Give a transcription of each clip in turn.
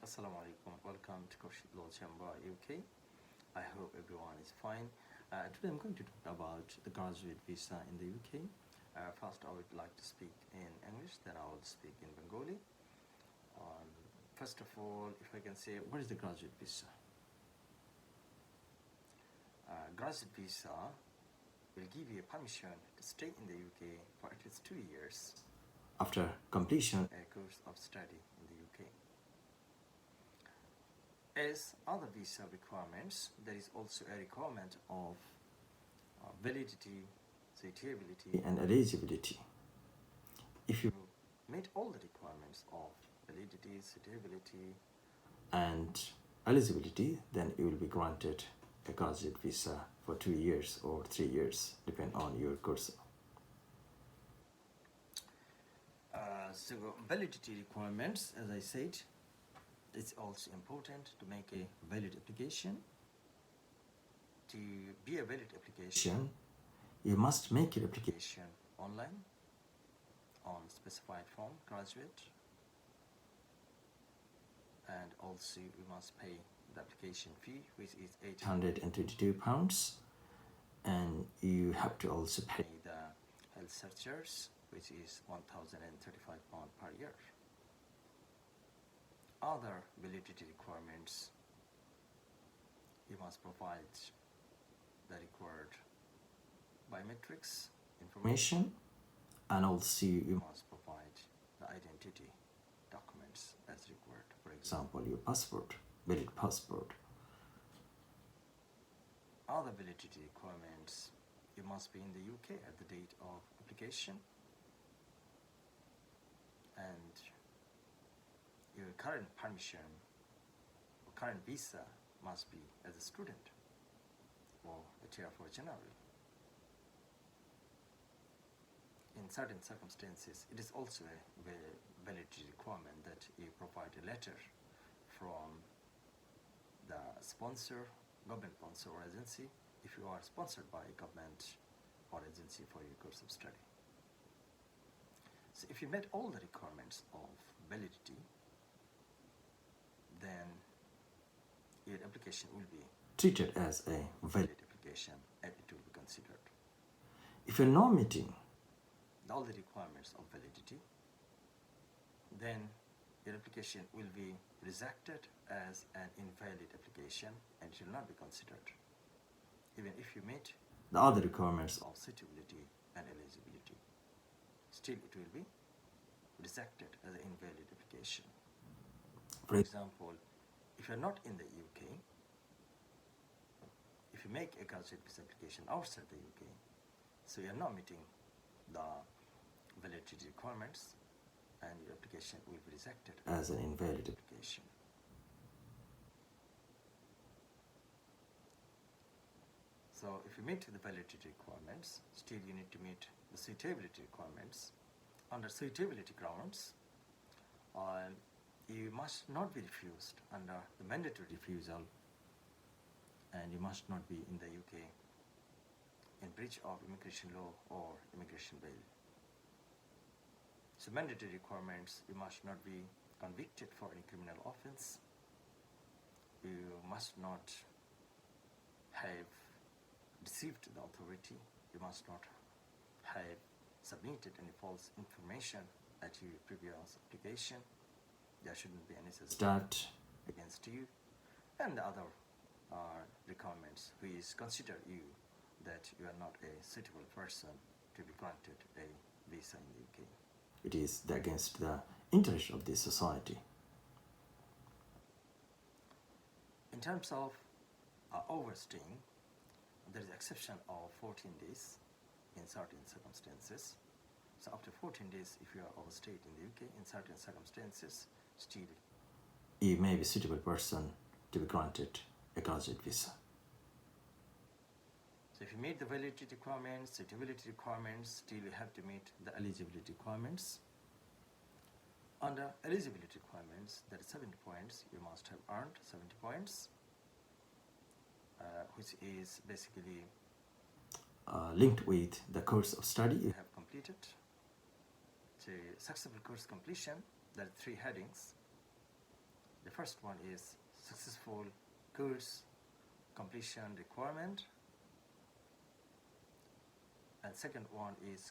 Assalamu alaikum. Welcome to Khurshid Law Chamber UK. I hope everyone is fine. Today I'm going to talk about the graduate visa in the UK. First, I would like to speak in English, then I will speak in Bengali. First of all, if I can say, what is the graduate visa? Graduate visa will give you a permission to stay in the UK for at least 2 years after completion a course of study in the UK. As other visa requirements, there is also a requirement of validity, suitability, and eligibility. If you meet all the requirements of validity, suitability, and eligibility, then you will be granted a graduate visa for 2 years or 3 years, depending on your course. So validity requirements, as I said, it's also important to make a valid application. To be a valid application, you must make your application online on specified form, graduate, and also you must pay the application fee, which is £822, and you have to also pay the health searchers, which is £1,035 per year. Other validity requirements, you must provide the required biometrics information, and also you must provide the identity documents as required. For example, your passport, valid passport. Other validity requirements, you must be in the UK at the date of application, and your current permission or current visa must be as a student or a tier 4 general. In certain circumstances, it is also a validity requirement that you provide a letter from the sponsor, government sponsor or agency, if you are sponsored by a government or agency for your course of study. So if you met all the requirements of validity, then your application will be treated as a valid application and it will be considered. If you're not meeting all the requirements of validity, then your application will be rejected as an invalid application and it will not be considered, even if you meet the other requirements of suitability and eligibility. Still, it will be rejected as an invalid application. For example, if you're not in the UK, if you make a graduate visa application outside the UK, so you're not meeting the validity requirements, and your application will be rejected as an invalid application. So if you meet the validity requirements, still you need to meet the suitability requirements. Under suitability grounds, you must not be refused under the mandatory refusal, and you must not be in the UK in breach of immigration law or immigration bill. So mandatory requirements, you must not be convicted for any criminal offense. You must not have deceived the authority. You must not have submitted any false information at your previous application. There shouldn't be any start against you, and the other requirements which consider you that you are not a suitable person to be granted a visa in the UK. It is against the interest of this society. In terms of overstaying, there is exception of 14 days in certain circumstances. So after 14 days, if you are overstayed in the UK in certain circumstances, still you may be a suitable person to be granted a graduate visa. So if you meet the validity requirements, suitability requirements, still you have to meet the eligibility requirements. Under eligibility requirements, there are 70 points. You must have earned 70 points, which is basically linked with the course of study you have completed. To successful course completion, there are 3 headings. The first one is successful course completion requirement, and second one is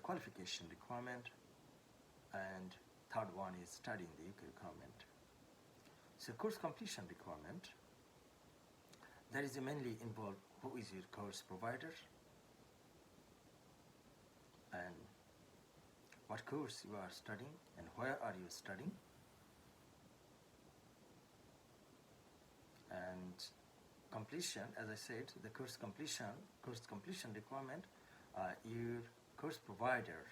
qualification requirement, and third one is study in the UK requirement. So course completion requirement, that is mainly involved who is your course provider and what course you are studying and where are you studying, and completion, as I said, the course completion requirement, your course provider,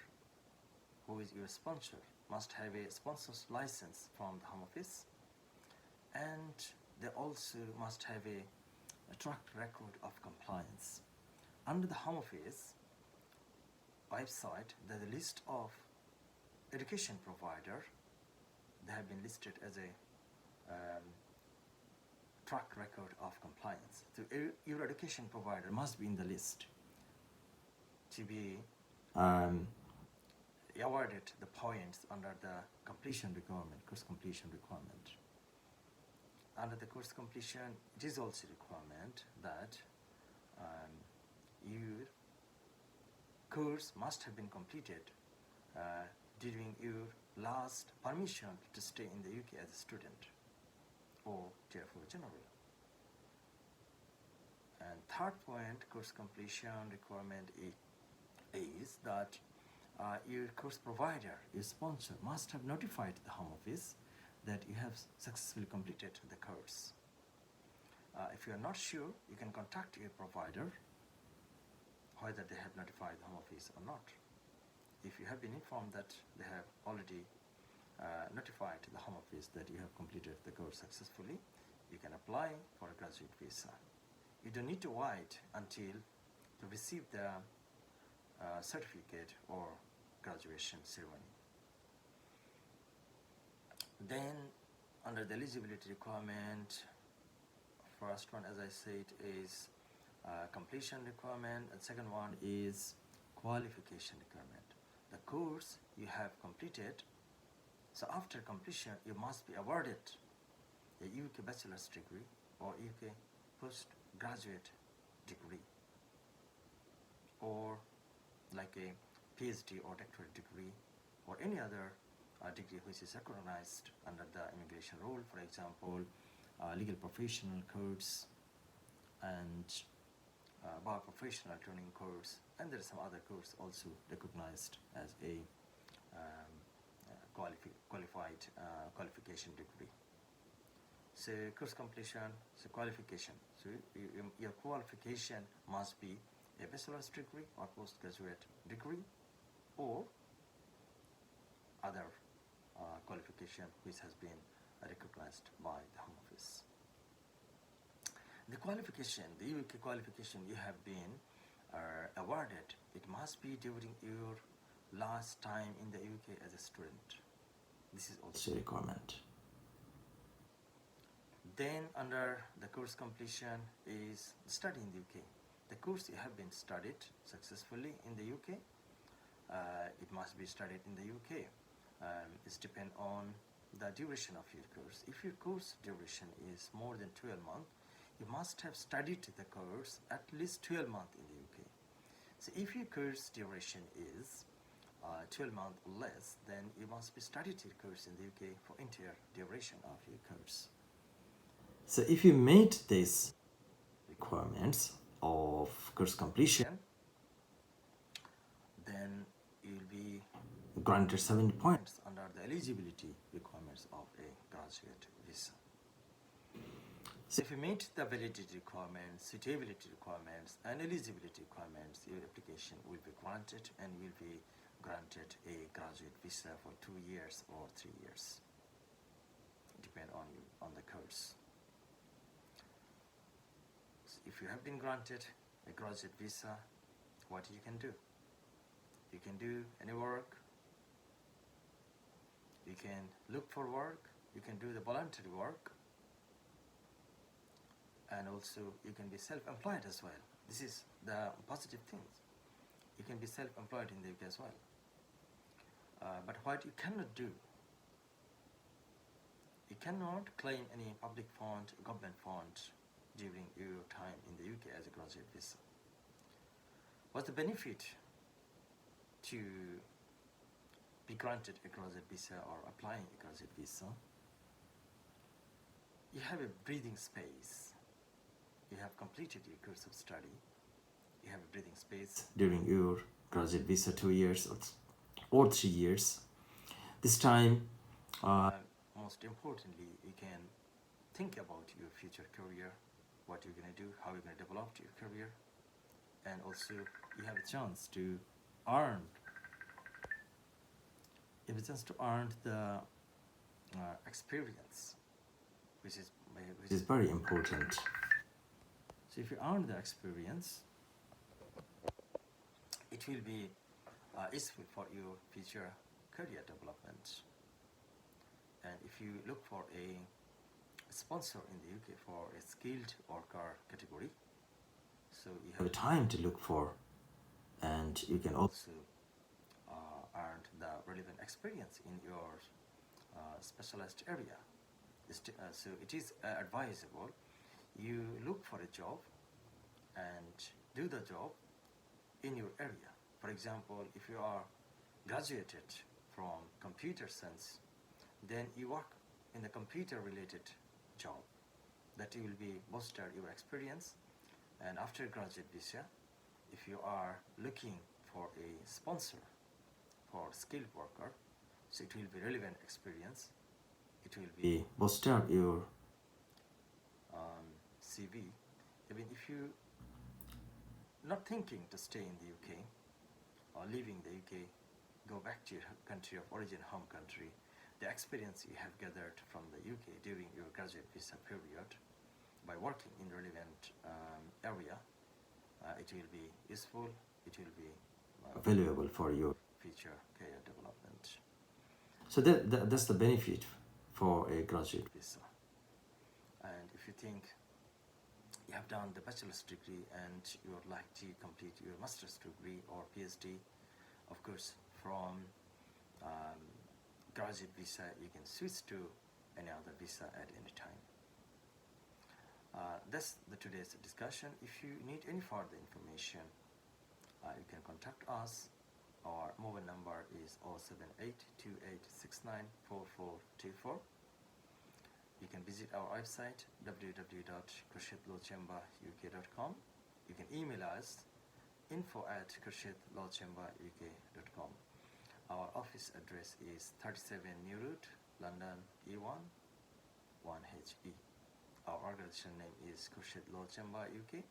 who is your sponsor, must have a sponsor's license from the Home Office, and they also must have a track record of compliance. Under the Home Office website, there's a list of education provider. They have been listed as a track record of compliance. So your education provider must be in the list to be awarded the points under the completion requirement, course completion requirement. Under the course completion, it is also a requirement that your course must have been completed during your last permission to stay in the UK as a student or Tier 4 General. And third point, course completion requirement is that your course provider, your sponsor, must have notified the Home Office that you have successfully completed the course. If you are not sure, you can contact your provider whether they have notified the Home Office or not. If you have been informed that they have already notified the Home Office that you have completed the course successfully, you can apply for a graduate visa. You don't need to wait until to receive the certificate or graduation ceremony. Then under the eligibility requirement, first one, as I said, is completion requirement, and second one is qualification requirement. The course you have completed, so after completion you must be awarded a UK bachelor's degree or UK postgraduate degree, or like a PhD or doctorate degree, or any other degree which is recognized under the immigration rule, for example, legal professional course and bar professional training course, and there is some other course also recognized as a qualification degree. So course completion, so qualification. So your qualification must be a bachelor's degree or postgraduate degree or other qualification which has been recognized by the Home Office. The qualification, the UK qualification you have been awarded, it must be during your last time in the UK as a student. This is also a requirement. Then under the course completion is study in the UK. The course you have been studied successfully in the UK, it must be studied in the UK. It depends on the duration of your course. If your course duration is more than 12 months, you must have studied the course at least 12 months in the UK. So if your course duration is 12 months or less, then you must be studied your course in the UK for entire duration of your course. So if you meet these requirements of course completion, then you'll be granted 70 points under the eligibility requirements of a graduate visa. So if you meet the validity requirements, suitability requirements, and eligibility requirements, your application will be granted and will be granted a graduate visa for 2 years or 3 years, depend on the course. So if you have been granted a graduate visa, what you can do? You can do any work, you can look for work, you can do the voluntary work, and also you can be self-employed as well. This is the positive things. You can be self-employed in the UK as well. But what you cannot do, you cannot claim any public fund, government fund during your time in the UK as a graduate visa. What's the benefit to be granted a graduate visa or applying a graduate visa? You have a breathing space. You have completed your course of study. You have a breathing space during your graduate visa, 2 years or 3 years. This time, most importantly, you can think about your future career, what you're going to do, how you're going to develop your career, and also you have a chance to earn. You have a chance to earn the experience, which is very important. So if you earn the experience, it will be useful for your future career development. And if you look for a sponsor in the UK for a skilled worker category, so you have time to look for, and you can also earn the relevant experience in your specialized area. So it is advisable you look for a job and do the job in your area. For example, if you are graduated from computer science, then you work in the computer related job. That will be bolster your experience. And after graduate visa, if you are looking for a sponsor for skilled worker, so it will be relevant experience. It will be bolster your CV. Even if you not thinking to stay in the UK or leaving the UK, go back to your country of origin, home country, the experience you have gathered from the UK during your graduate visa period by working in relevant area, it will be useful, it will be valuable for your future career development. So that's the benefit for a graduate visa. And if you think you have done the bachelor's degree and you would like to complete your master's degree or PhD, of course, from graduate visa, you can switch to any other visa at any time. That's today's discussion. If you need any further information, you can contact us. Our mobile number is 07828694424. You can visit our website www.khurshidlawchamberuk.com. You can email us info@khurshidlawchamberuk.com. Our office address is 37 New Road, London E1 1HE. Our organization name is Khurshid Law Chamber UK.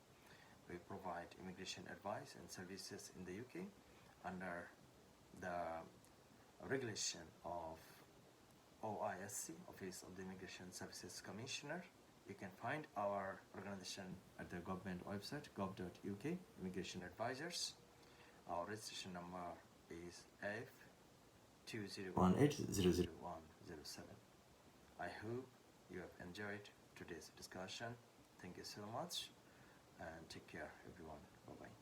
We provide immigration advice and services in the UK under the regulation of OISC, Office of the Immigration Services Commissioner. You can find our organization at the government website gov.uk, Immigration Advisors. Our registration number is F2018000107. I hope you have enjoyed today's discussion. Thank you so much and take care everyone. Bye-bye.